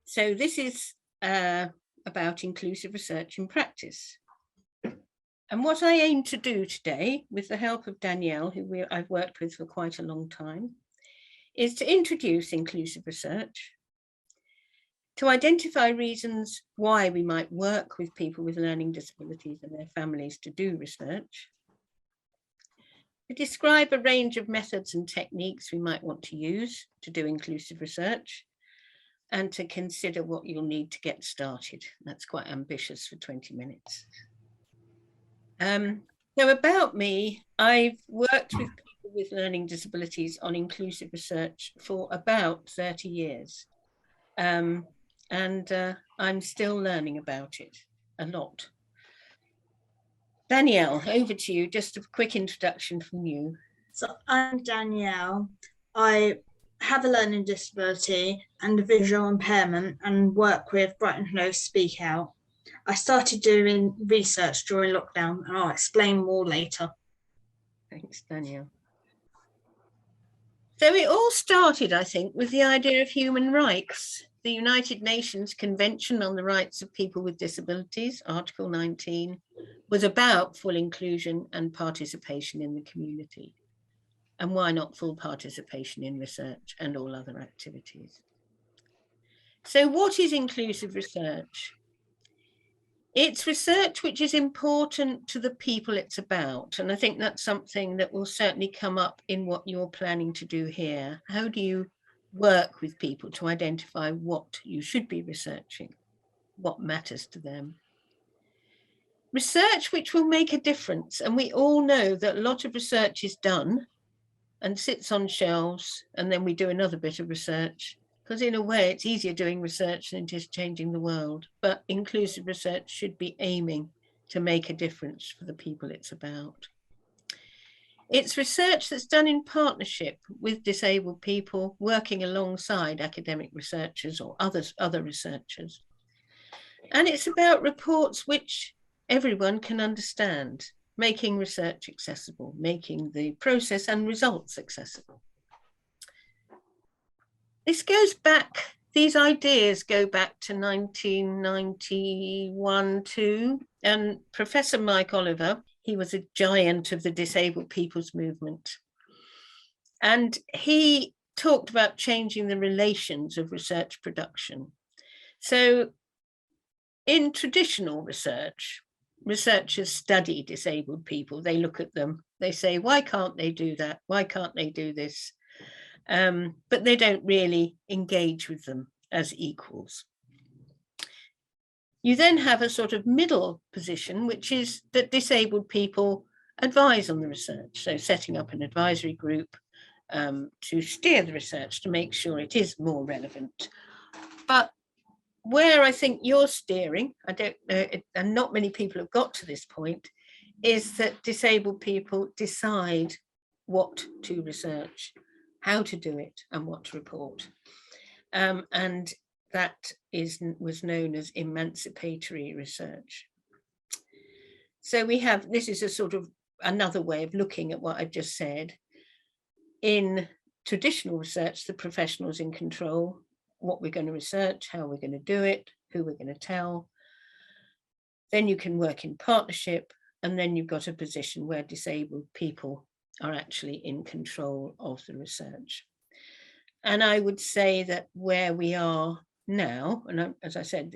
So this is about inclusive research in practice. And what I aim to do today, with the help of Danielle, who I've worked with for quite a long time, is to introduce inclusive research, to identify reasons why we might work with people with learning disabilities and their families to do research, to describe a range of methods and techniques we might want to use to do inclusive research, and to consider what you'll need to get started. That's quite ambitious for 20 minutes. So about me, I've worked with people with learning disabilities on inclusive research for about 30 years. And I'm still learning about it a lot. Danielle, over to you. Just a quick introduction from you. So I'm Danielle. I have a learning disability and a visual impairment and work with Brighton and Hove Speak Out. I started doing research during lockdown, and I'll explain more later. Thanks, Danielle. So it all started, I think, with the idea of human rights. The United Nations Convention on the Rights of People with Disabilities, Article 19, was about full inclusion and participation in the community. And why not full participation in research and all other activities? So what is inclusive research? It's research which is important to the people it's about. And I think that's something that will certainly come up in what you're planning to do here. How do you work with people to identify what you should be researching, what matters to them? Research which will make a difference. And we all know that a lot of research is done and sits on shelves, and then we do another bit of research, because in a way it's easier doing research than just changing the world. But inclusive research should be aiming to make a difference for the people it's about. It's research that's done in partnership with disabled people, working alongside academic researchers or other researchers. And it's about reports which everyone can understand, making research accessible, making the process and results accessible. This goes back, these ideas go back to 1991 too, and Professor Mike Oliver, he was a giant of the disabled people's movement. And he talked about changing the relations of research production. So in traditional research, researchers study disabled people. They look at them, they say, why can't they do that? Why can't they do this? But they don't really engage with them as equals. You then have a sort of middle position, which is that disabled people advise on the research. So setting up an advisory group to steer the research to make sure it is more relevant. But where I think you're steering, I don't know, and not many people have got to this point, is that disabled people decide what to research, how to do it, and what to report. And that was known as emancipatory research. So we have, this is a sort of another way of looking at what I've just said. In traditional research, the professional's in control, what we're going to research, how we're going to do it, who we're going to tell. Then you can work in partnership, and then you've got a position where disabled people are actually in control of the research. And I would say that where we are now, and as I said,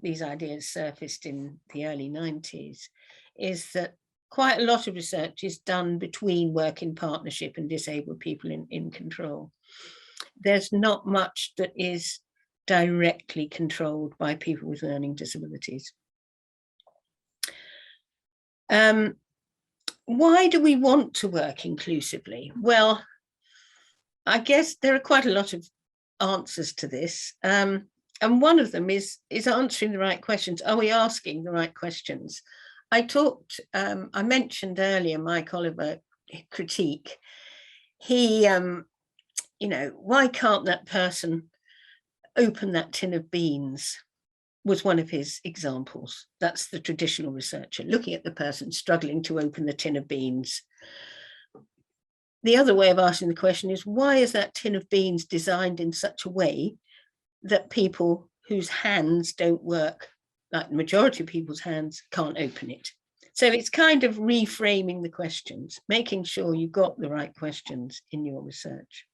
these ideas surfaced in the early 90s, is that quite a lot of research is done between work in partnership and disabled people in control. There's not much that is directly controlled by people with learning disabilities. Why do we want to work inclusively? Well, I guess there are quite a lot of answers to this. And one of them is answering the right questions. Are we asking the right questions? I mentioned earlier Mike Oliver critique. He, why can't that person open that tin of beans? Was one of his examples. That's the traditional researcher, looking at the person struggling to open the tin of beans. The other way of asking the question is, why is that tin of beans designed in such a way that people whose hands don't work, like the majority of people's hands, can't open it. So it's kind of reframing the questions, making sure you've got the right questions in your research.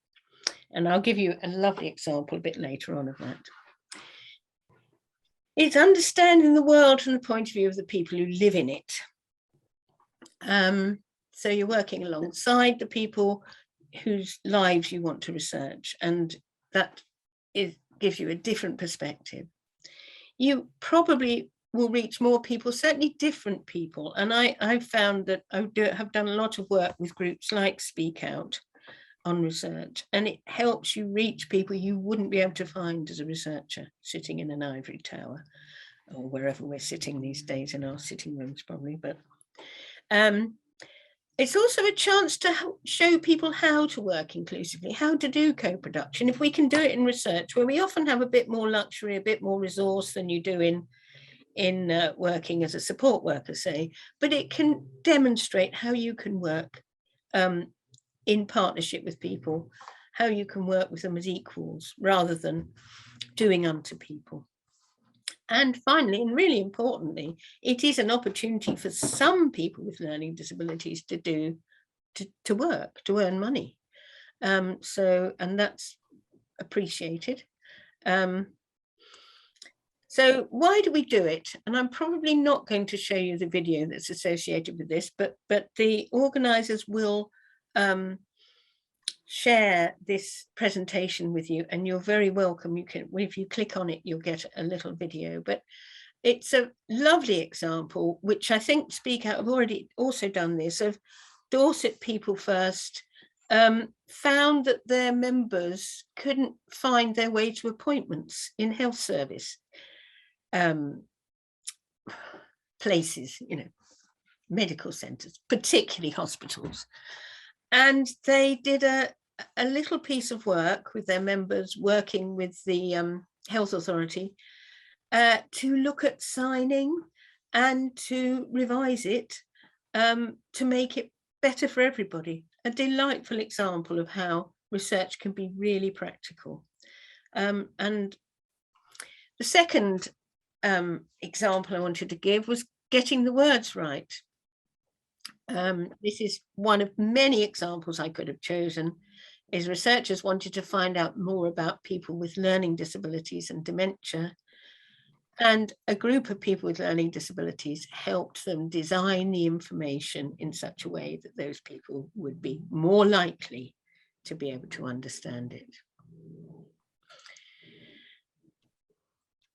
And I'll give you a lovely example a bit later on of that. It's understanding the world from the point of view of the people who live in it. So you're working alongside the people whose lives you want to research, and that gives you a different perspective. You probably will reach more people, certainly different people. And I've found that I have done a lot of work with groups like Speak Out on research, and it helps you reach people you wouldn't be able to find as a researcher sitting in an ivory tower or wherever we're sitting these days, in our sitting rooms probably. But it's also a chance to show people how to work inclusively, how to do co-production. If we can do it in research, where we often have a bit more luxury, a bit more resource than you do in working as a support worker, say, but it can demonstrate how you can work in partnership with people, how you can work with them as equals rather than doing unto people. And finally, and really importantly, it is an opportunity for some people with learning disabilities to work, to earn money. And that's appreciated. So why do we do it? And I'm probably not going to show you the video that's associated with this, but the organisers will share this presentation with you, and you're very welcome. You can, if you click on it, you'll get a little video, but it's a lovely example, which I think Speak Out have already also done this, of Dorset People First found that their members couldn't find their way to appointments in health service places, medical centres, particularly hospitals. And they did a little piece of work with their members, working with the health authority to look at signing and to revise it to make it better for everybody. A delightful example of how research can be really practical. And the second example I wanted to give was getting the words right. This is one of many examples I could have chosen, is researchers wanted to find out more about people with learning disabilities and dementia. And a group of people with learning disabilities helped them design the information in such a way that those people would be more likely to be able to understand it.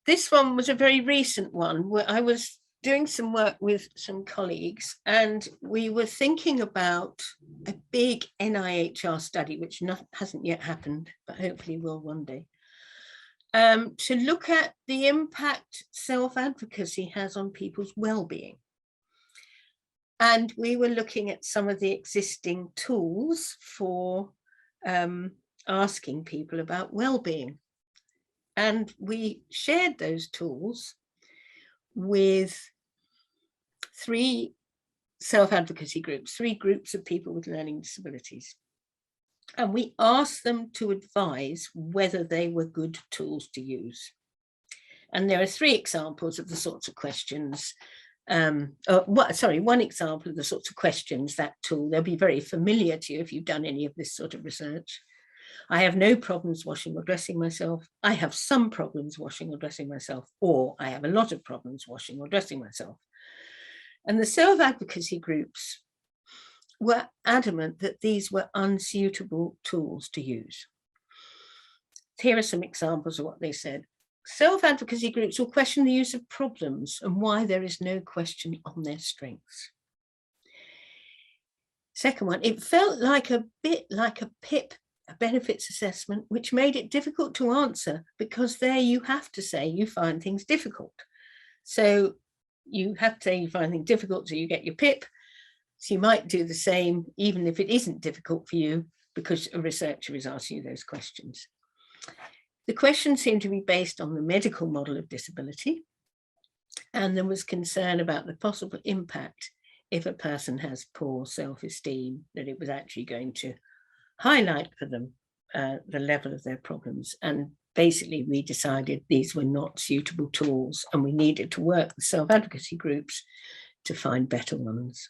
This one was a very recent one where I was doing some work with some colleagues, and we were thinking about a big NIHR study, which hasn't yet happened, but hopefully will one day, to look at the impact self-advocacy has on people's well-being. And we were looking at some of the existing tools for asking people about well-being. And we shared those tools with 3 self-advocacy groups, 3 groups of people with learning disabilities. And we asked them to advise whether they were good tools to use. And there are 3 examples of the sorts of questions, one example of the sorts of questions that tool, they'll be very familiar to you if you've done any of this sort of research. I have no problems washing or dressing myself. I have some problems washing or dressing myself, or I have a lot of problems washing or dressing myself. And the self-advocacy groups were adamant that these were unsuitable tools to use. Here are some examples of what they said. Self-advocacy groups will question the use of problems and why there is no question on their strengths. Second one, it felt like a bit like a PIP, a benefits assessment, which made it difficult to answer because there you have to say you find things difficult. So you have to say you find things difficult, so you get your PIP. So you might do the same, even if it isn't difficult for you, because a researcher is asking you those questions. The questions seem to be based on the medical model of disability, and there was concern about the possible impact if a person has poor self-esteem, that it was actually going to highlight for them the level of their problems and basically we decided these were not suitable tools and we needed to work with self-advocacy groups to find better ones.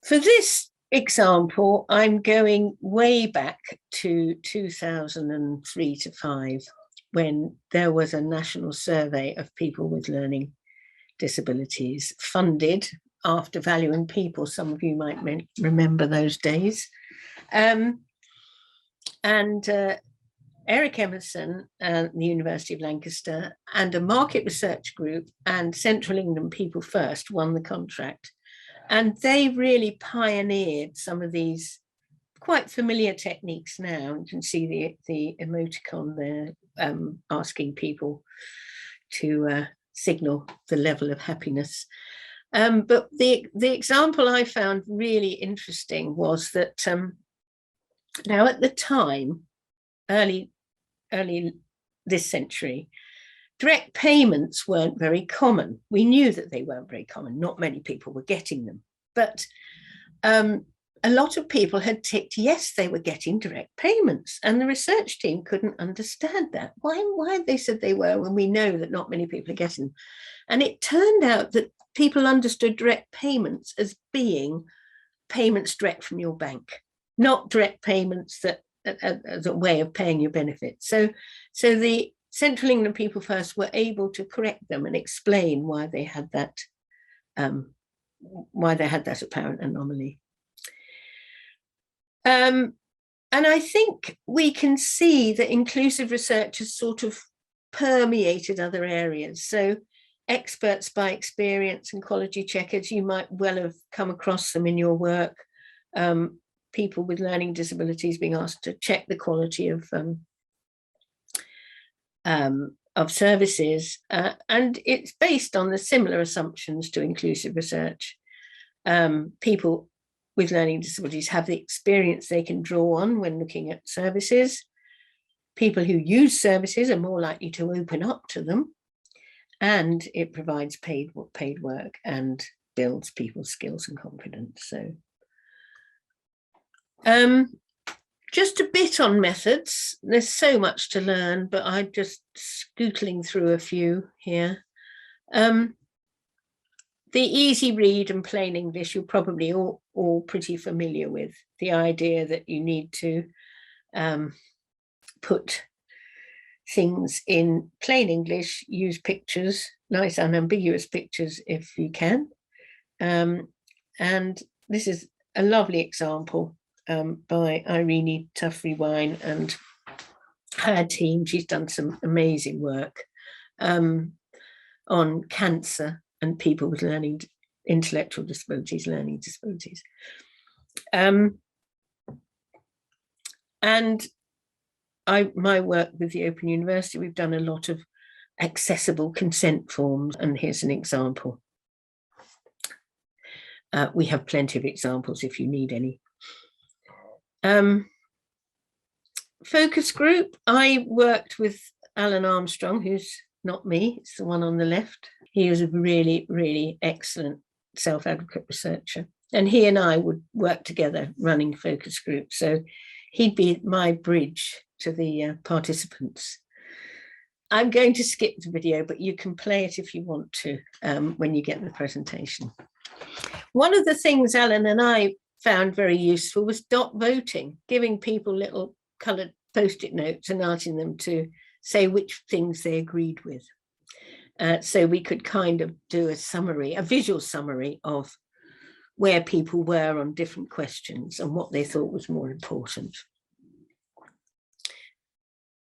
For this example, I'm going way back to 2003 to 5, when there was a national survey of people with learning disabilities funded after Valuing People. Some of you might remember those days. Eric Emerson at the University of Lancaster and a market research group and Central England People First won the contract. And they really pioneered some of these quite familiar techniques now. You can see the emoticon there, asking people to signal the level of happiness. But the example I found really interesting was that now at the time, early this century, direct payments weren't very common. We knew that they weren't very common. Not many people were getting them. But a lot of people had ticked yes, they were getting direct payments. And the research team couldn't understand that. Why they said they were when we know that not many people are getting them. And it turned out that people understood direct payments as being payments direct from your bank, not direct payments that as a way of paying your benefits. So the Central England People First were able to correct them and explain why they had that apparent anomaly. And I think we can see that inclusive research has sort of permeated other areas. So experts by experience and quality checkers, you might well have come across them in your work. People with learning disabilities being asked to check the quality of services, and it's based on the similar assumptions to inclusive research. People with learning disabilities have the experience they can draw on when looking at services. People who use services are more likely to open up to them, and it provides paid work and builds people's skills and confidence. So just a bit on methods. There's so much to learn, but I'm just scootling through a few here. The easy read and plain English, you're probably all pretty familiar with. The idea that you need to put things in plain English, use pictures, nice unambiguous pictures if you can. And this is a lovely example by Irene Tuffrey-Wine and her team. She's done some amazing work on cancer and people with intellectual disabilities, learning disabilities. And my work with the Open University, we've done a lot of accessible consent forms, and here's an example. We have plenty of examples if you need any. Focus group, I worked with Alan Armstrong, who's not me, it's the one on the left. He was a really, really excellent self-advocate researcher. And he and I would work together running focus groups. So he'd be my bridge to the participants. I'm going to skip the video, but you can play it if you want to when you get the presentation. One of the things Alan and I found very useful was dot voting, giving people little coloured post-it notes and asking them to say which things they agreed with. So we could kind of do a summary, a visual summary of where people were on different questions and what they thought was more important.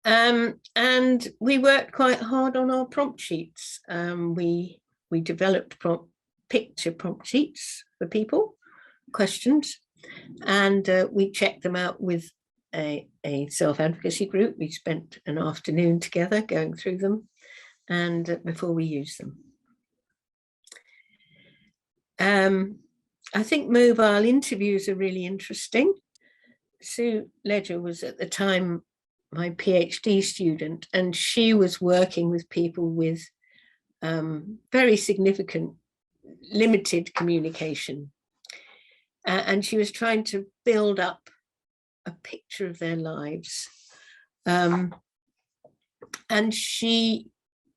And we worked quite hard on our prompt sheets. We developed picture prompt sheets for people, questions, and we checked them out with a self-advocacy group. We spent an afternoon together going through them and before we used them. I think mobile interviews are really interesting. Sue Ledger was at the time my PhD student, and she was working with people with very significant limited communication. And she was trying to build up a picture of their lives And she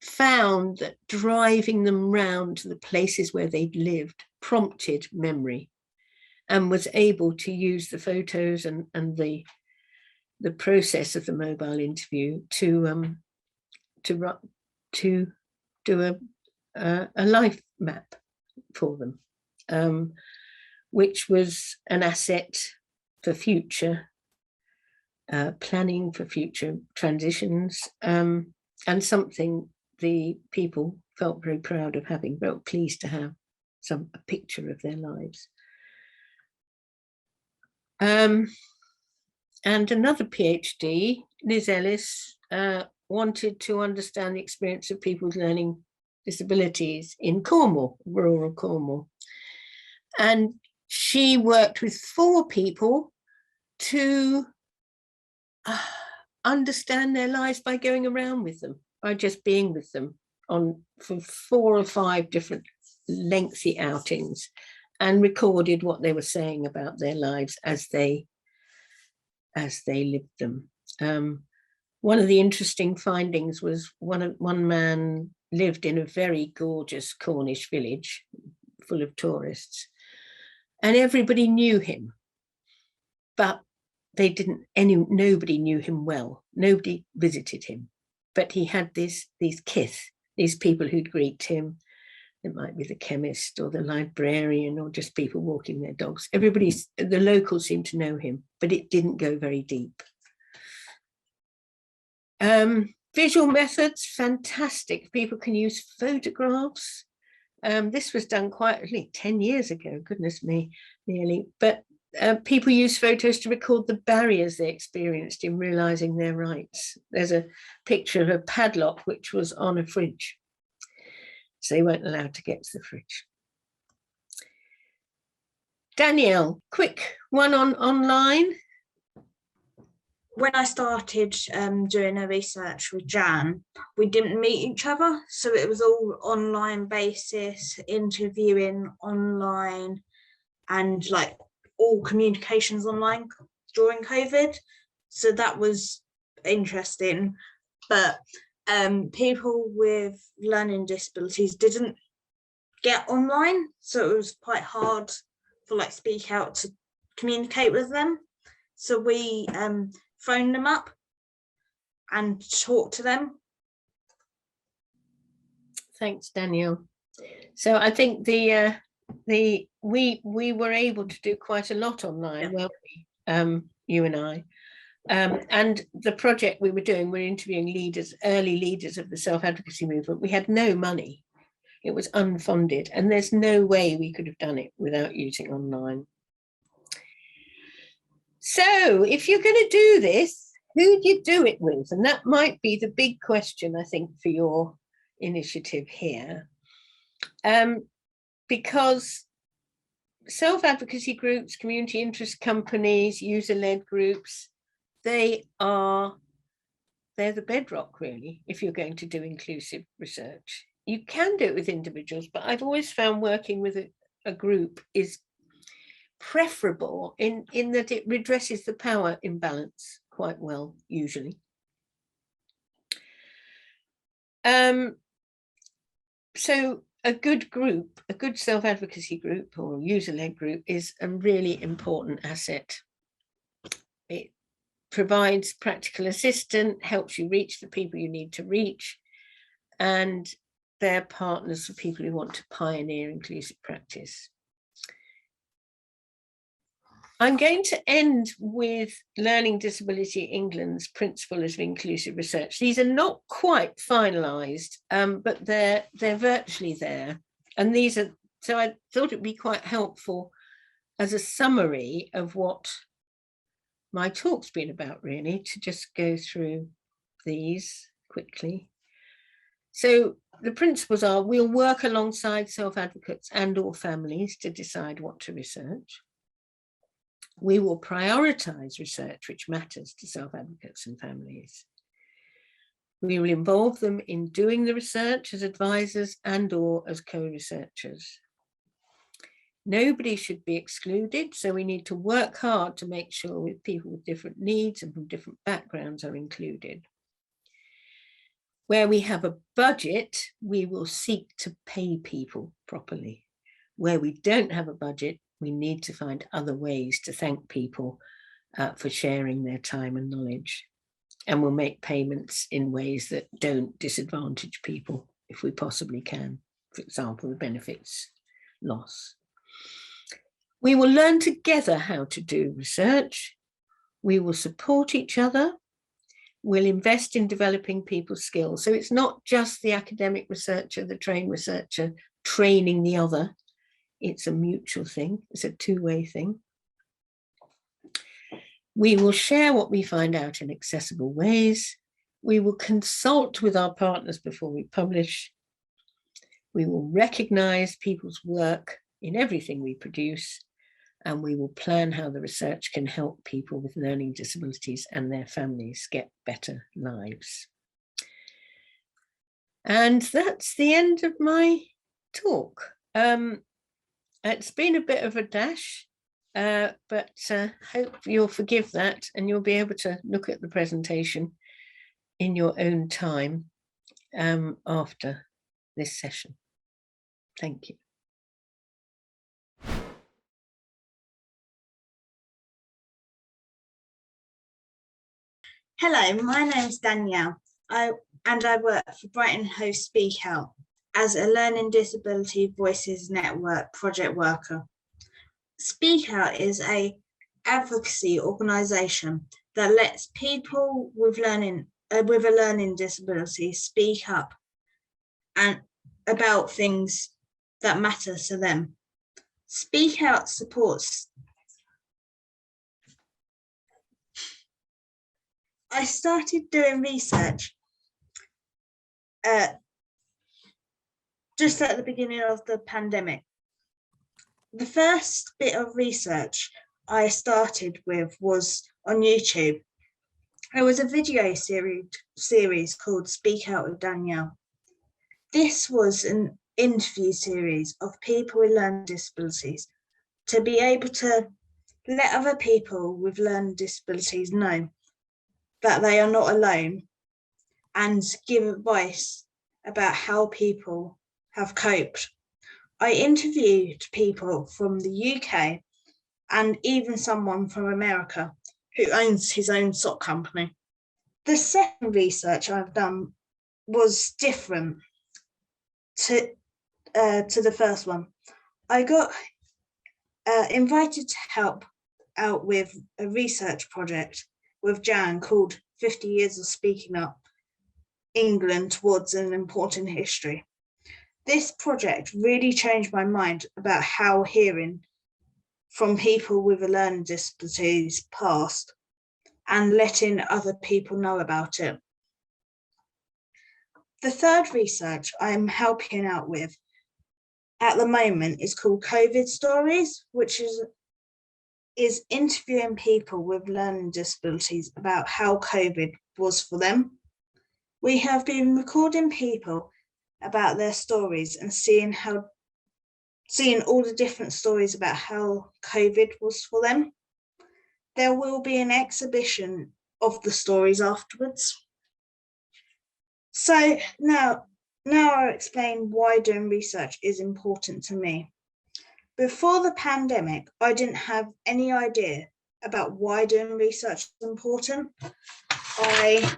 found that driving them round to the places where they'd lived prompted memory, and was able to use the photos and the process of the mobile interview to do a life map for them, which was an asset for future planning, for future transitions, and something the people felt very proud of having, felt pleased to have a picture of their lives. And another PhD, Liz Ellis, wanted to understand the experience of people with learning disabilities in Cornwall, rural Cornwall. And she worked with 4 people to understand their lives by going around with them, by just being with them for 4 or 5 different lengthy outings, and recorded what they were saying about their lives as they lived them. One of the interesting findings was one man lived in a very gorgeous Cornish village full of tourists, and everybody knew him, but nobody knew him well. Nobody visited him, but he had these kith, these people who'd greet him. It might be the chemist or the librarian or just people walking their dogs. The locals seemed to know him, but it didn't go very deep. Visual methods, fantastic. People can use photographs. This was done quite 10 years ago, goodness me, nearly. But people use photos to record the barriers they experienced in realizing their rights. There's a picture of a padlock which was on a fridge, so they weren't allowed to get to the fridge. Danielle, quick one on online. When I started doing a research with Jan, we didn't meet each other, so it was all online basis, interviewing online, and like all communications online during COVID. So that was interesting. But people with learning disabilities didn't get online, so it was quite hard for Speak Out to communicate with them. So we phoned them up and talked to them. Thanks, Danielle. So I think we were able to do quite a lot online, weren't we? You and I. And the project we were doing, we're interviewing early leaders of the self-advocacy movement. We had no money. It was unfunded, and there's no way we could have done it without using online. So if you're going to do this, who do you do it with? And that might be the big question, I think, for your initiative here. Because self-advocacy groups, community interest companies, user-led groups, they're the bedrock, really, if you're going to do inclusive research. You can do it with individuals, but I've always found working with a group is preferable in that it redresses the power imbalance quite well, usually. So a good group, a good self-advocacy group or user-led group is a really important asset. It provides practical assistance, helps you reach the people you need to reach, and they're partners for people who want to pioneer inclusive practice. I'm going to end with Learning Disability England's Principles of Inclusive Research. These are not quite finalised, but they're virtually there. And these are, so I thought it'd be quite helpful as a summary of what my talk's been about, really, to just go through these quickly. So the principles are: we'll work alongside self-advocates and/or families to decide what to research. We will prioritise research which matters to self-advocates and families. We will involve them in doing the research as advisors and/or as co-researchers. Nobody should be excluded, so we need to work hard to make sure that people with different needs and from different backgrounds are included. Where we have a budget, we will seek to pay people properly. Where we don't have a budget, we need to find other ways to thank people for sharing their time and knowledge. And we'll make payments in ways that don't disadvantage people if we possibly can. For example, the benefits loss. We will learn together how to do research. We will support each other. We'll invest in developing people's skills. So it's not just the academic researcher, the trained researcher training the other. It's a mutual thing. It's a two-way thing. We will share what we find out in accessible ways. We will consult with our partners before we publish. We will recognize people's work in everything we produce, and we will plan how the research can help people with learning disabilities and their families get better lives. And that's the end of my talk. It's been a bit of a dash, but hope you'll forgive that and you'll be able to look at the presentation in your own time after this session. Thank you. Hello, my name's Danielle, and I work for Brighton Hove Speak Out as a Learning Disability Voices Network project worker. Speak Out is an advocacy organisation that lets people with a learning disability speak up and about things that matter to them. Speak Out supports. I started doing research just at the beginning of the pandemic. The first bit of research I started with was on YouTube. It was a video series called Speak Out with Danielle. This was an interview series of people with learning disabilities to be able to let other people with learning disabilities know that they are not alone and give advice about how people have coped. I interviewed people from the UK and even someone from America who owns his own sock company. The second research I've done was different to the first one. I got invited to help out with a research project with Jan called 50 Years of Speaking Up, England Towards an Important History. This project really changed my mind about how hearing from people with a learning disabilities past and letting other people know about it. The third research I'm helping out with at the moment is called COVID Stories, which is interviewing people with learning disabilities about how COVID was for them. We have been recording people about their stories and seeing all the different stories about how COVID was for them. There will be an exhibition of the stories afterwards. So now I'll explain why doing research is important to me. Before the pandemic, I didn't have any idea about why doing research is important. I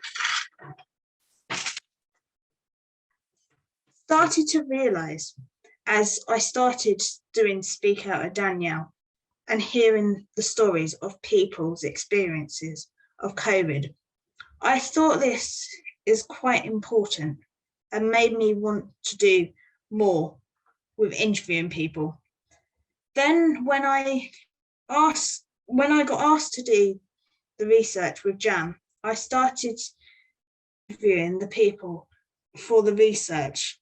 started to realise as I started doing Speak Out with Danielle and hearing the stories of people's experiences of COVID, I thought this is quite important and made me want to do more with interviewing people. Then when I got asked to do the research with Jan, I started interviewing the people for the research.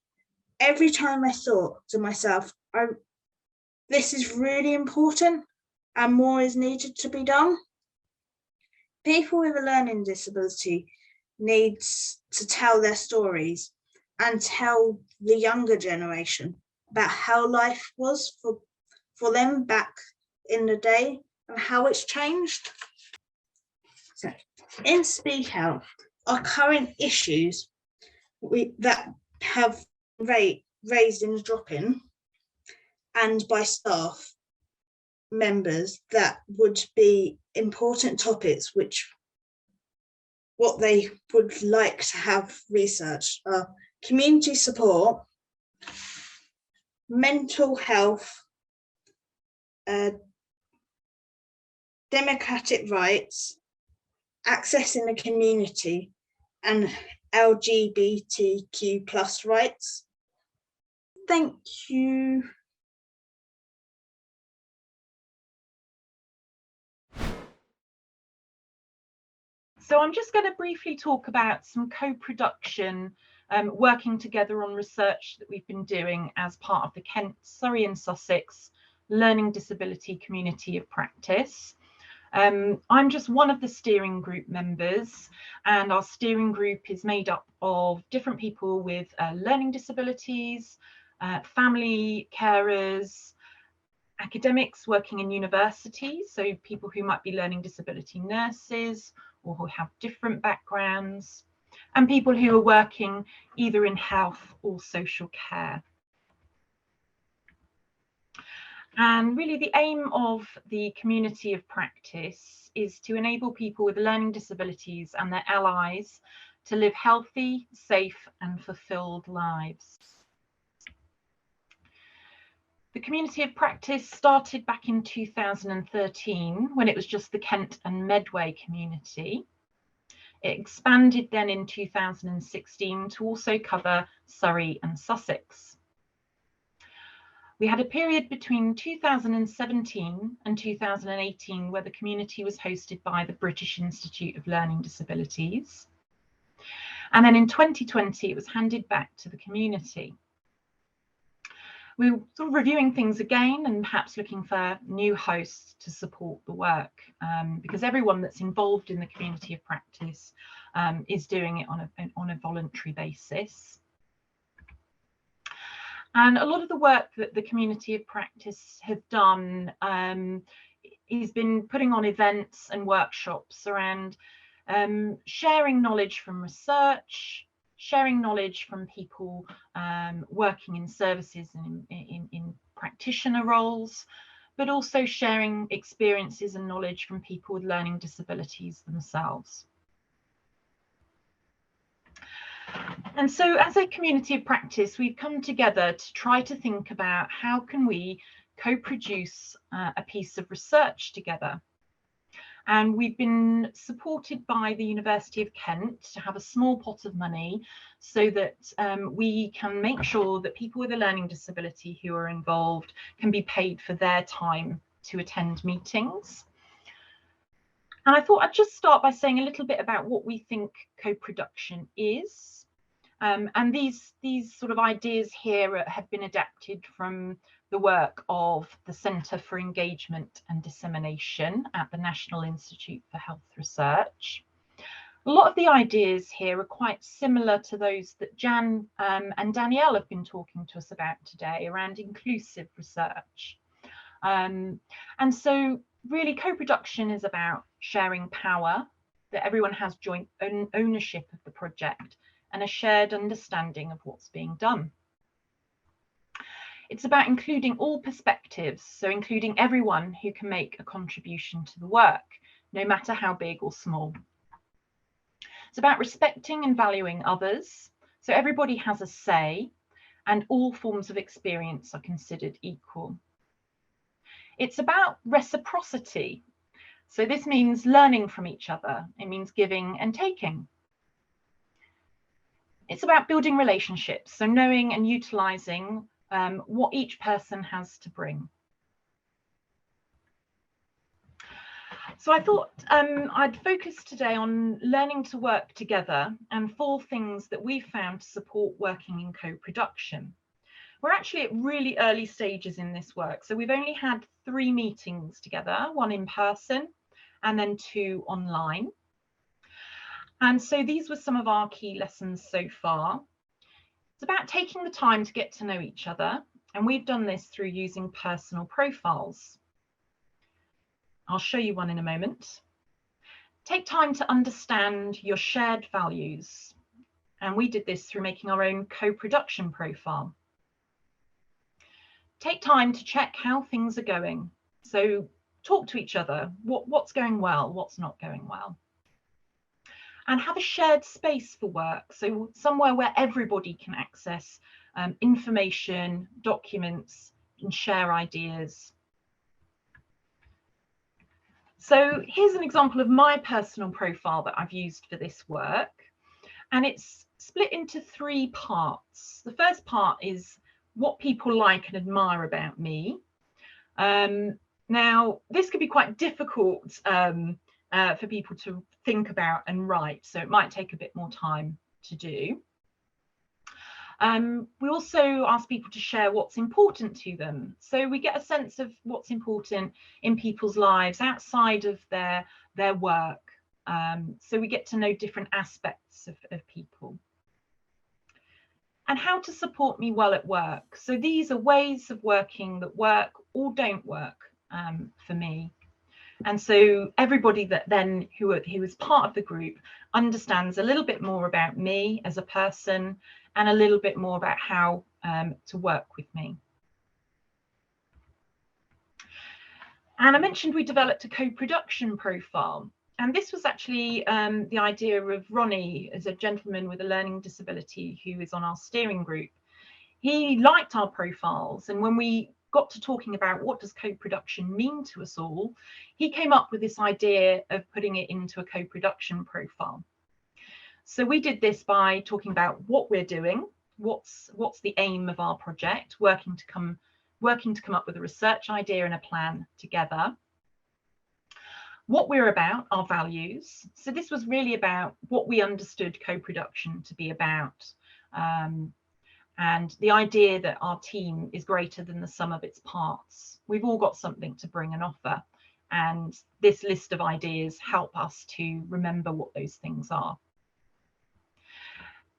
Every time I thought to myself, this is really important and more is needed to be done. People with a learning disability needs to tell their stories and tell the younger generation about how life was for them back in the day and how it's changed. So in Speak Out, our current issues that have raised in the drop-in and by staff members that would be important topics what they would like to have researched are community support, mental health, democratic rights, access in the community, and LGBTQ plus rights. Thank you. So I'm just going to briefly talk about some co-production, working together on research that we've been doing as part of the Kent, Surrey and Sussex Learning Disability Community of Practice. I'm just one of the steering group members, and our steering group is made up of different people with learning disabilities, family carers, academics working in universities, so people who might be learning disability nurses or who have different backgrounds, and people who are working either in health or social care. And really the aim of the community of practice is to enable people with learning disabilities and their allies to live healthy, safe and fulfilled lives. The community of practice started back in 2013 when it was just the Kent and Medway community. It expanded then in 2016 to also cover Surrey and Sussex. We had a period between 2017 and 2018 where the community was hosted by the British Institute of Learning Disabilities. And then in 2020, it was handed back to the community. We were sort of reviewing things again and perhaps looking for new hosts to support the work, because everyone that's involved in the community of practice is doing it on a voluntary basis. And a lot of the work that the community of practice have done has been putting on events and workshops around sharing knowledge from research, sharing knowledge from people working in services and in practitioner roles, but also sharing experiences and knowledge from people with learning disabilities themselves. And so as a community of practice, we've come together to try to think about how can we co-produce a piece of research together. And we've been supported by the University of Kent to have a small pot of money so that we can make sure that people with a learning disability who are involved can be paid for their time to attend meetings. And I thought I'd just start by saying a little bit about what we think co-production is. And these sort of ideas here have been adapted from the work of the Centre for Engagement and Dissemination at the National Institute for Health Research. A lot of the ideas here are quite similar to those that Jan and Danielle have been talking to us about today around inclusive research. And so really co-production is about sharing power, that everyone has joint ownership of the project and a shared understanding of what's being done. It's about including all perspectives, so including everyone who can make a contribution to the work, no matter how big or small. It's about respecting and valuing others, so everybody has a say and all forms of experience are considered equal. It's about reciprocity, so this means learning from each other. It means giving and taking. It's about building relationships, so knowing and utilising what each person has to bring. So I thought I'd focus today on learning to work together and 4 things that we've found to support working in co-production. We're actually at really early stages in this work, so we've only had 3 meetings together, 1 in person and then 2 online. And so these were some of our key lessons so far. It's about taking the time to get to know each other And we've done this through using personal profiles. I'll show you one in a moment. Take time to understand your shared values. And we did this through making our own co-production profile. Take time to check how things are going. So talk to each other, what's going well, what's not going well. And have a shared space for work, so somewhere where everybody can access information, documents, and share ideas. So here's an example of my personal profile that I've used for this work, and it's split into 3 parts. The first part is what people like and admire about me. Now, this could be quite difficult for people to think about and write, so it might take a bit more time to do. We also ask people to share what's important to them, so we get a sense of what's important in people's lives outside of their work, so we get to know different aspects of people. And how to support me well at work. So these are ways of working that work or don't work for me. And so everybody that then who is part of the group understands a little bit more about me as a person and a little bit more about how to work with me. And I mentioned we developed a co-production profile. And this was actually the idea of Ronnie, as a gentleman with a learning disability who is on our steering group. He liked our profiles, and when we got to talking about what does co-production mean to us all, he came up with this idea of putting it into a co-production profile. So we did this by talking about what we're doing, what's the aim of our project, working to come up with a research idea and a plan together. What we're about, our values. So this was really about what we understood co-production to be about. And the idea that our team is greater than the sum of its parts. We've all got something to bring and offer. And this list of ideas help us to remember what those things are.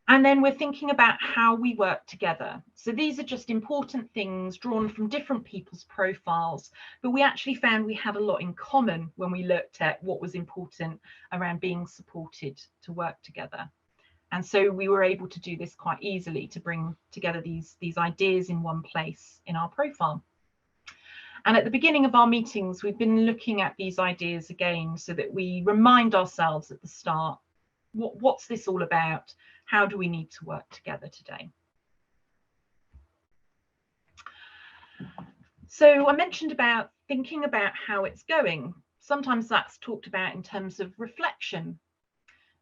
And then we're thinking about how we work together. So these are just important things drawn from different people's profiles, but we actually found we had a lot in common when we looked at what was important around being supported to work together. And so we were able to do this quite easily, to bring together these ideas in one place in our profile. And at the beginning of our meetings, we've been looking at these ideas again so that we remind ourselves at the start, what's this all about? How do we need to work together today? So I mentioned about thinking about how it's going. Sometimes that's talked about in terms of reflection.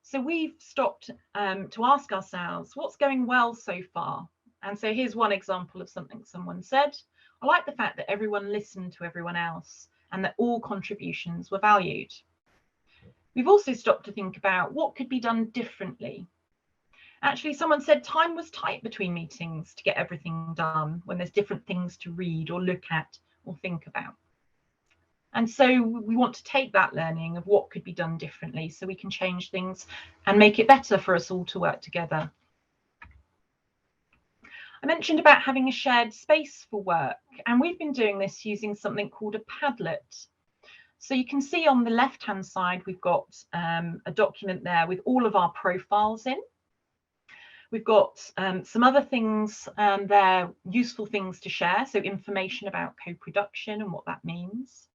So we've stopped to ask ourselves, what's going well so far? And so here's one example of something someone said. I like the fact that everyone listened to everyone else and that all contributions were valued. We've also stopped to think about what could be done differently. Actually, someone said time was tight between meetings to get everything done when there's different things to read or look at or think about. And so we want to take that learning of what could be done differently so we can change things and make it better for us all to work together. I mentioned about having a shared space for work, and we've been doing this using something called a Padlet. So you can see on the left-hand side, we've got a document there with all of our profiles in. We've got some other things there, useful things to share, so information about co-production and what that means.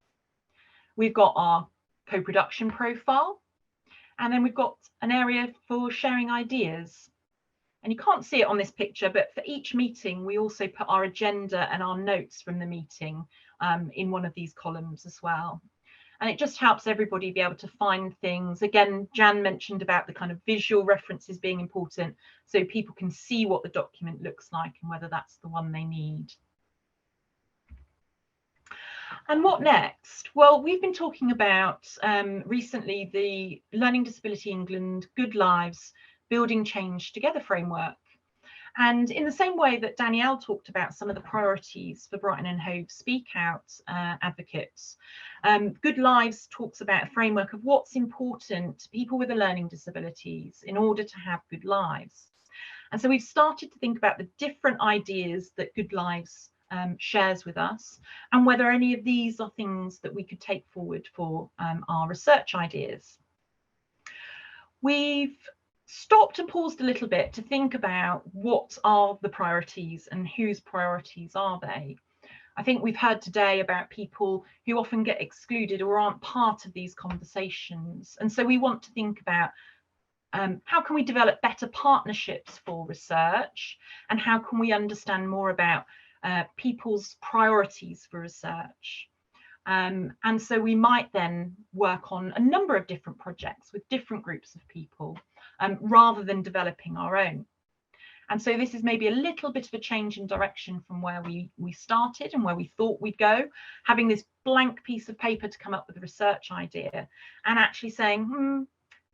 We've got our co-production profile, and then we've got an area for sharing ideas. And you can't see it on this picture, but for each meeting, we also put our agenda and our notes from the meeting in one of these columns as well. And it just helps everybody be able to find things. Again, Jan mentioned about the kind of visual references being important, so people can see what the document looks like and whether that's the one they need. And what next? Well, we've been talking about recently the Learning Disability England Good Lives Building Change Together framework. And in the same way that Danielle talked about some of the priorities for Brighton and Hove Speak Out advocates, Good Lives talks about a framework of what's important to people with learning disabilities in order to have good lives. And so we've started to think about the different ideas that Good Lives shares with us, and whether any of these are things that we could take forward for our research ideas. We've stopped and paused a little bit to think about what are the priorities and whose priorities are they. I think we've heard today about people who often get excluded or aren't part of these conversations. And so we want to think about how can we develop better partnerships for research, and how can we understand more about people's priorities for research. And so we might then work on a number of different projects with different groups of people rather than developing our own. And so this is maybe a little bit of a change in direction from where we started and where we thought we'd go, having this blank piece of paper to come up with a research idea and actually saying,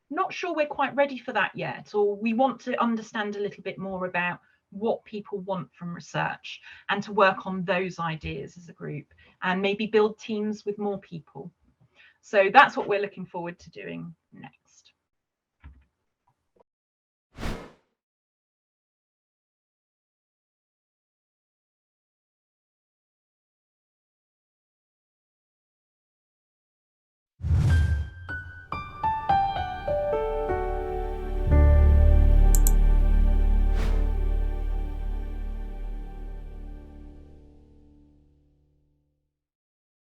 not sure we're quite ready for that yet, or we want to understand a little bit more about what people want from research and to work on those ideas as a group and maybe build teams with more people. So that's what we're looking forward to doing next.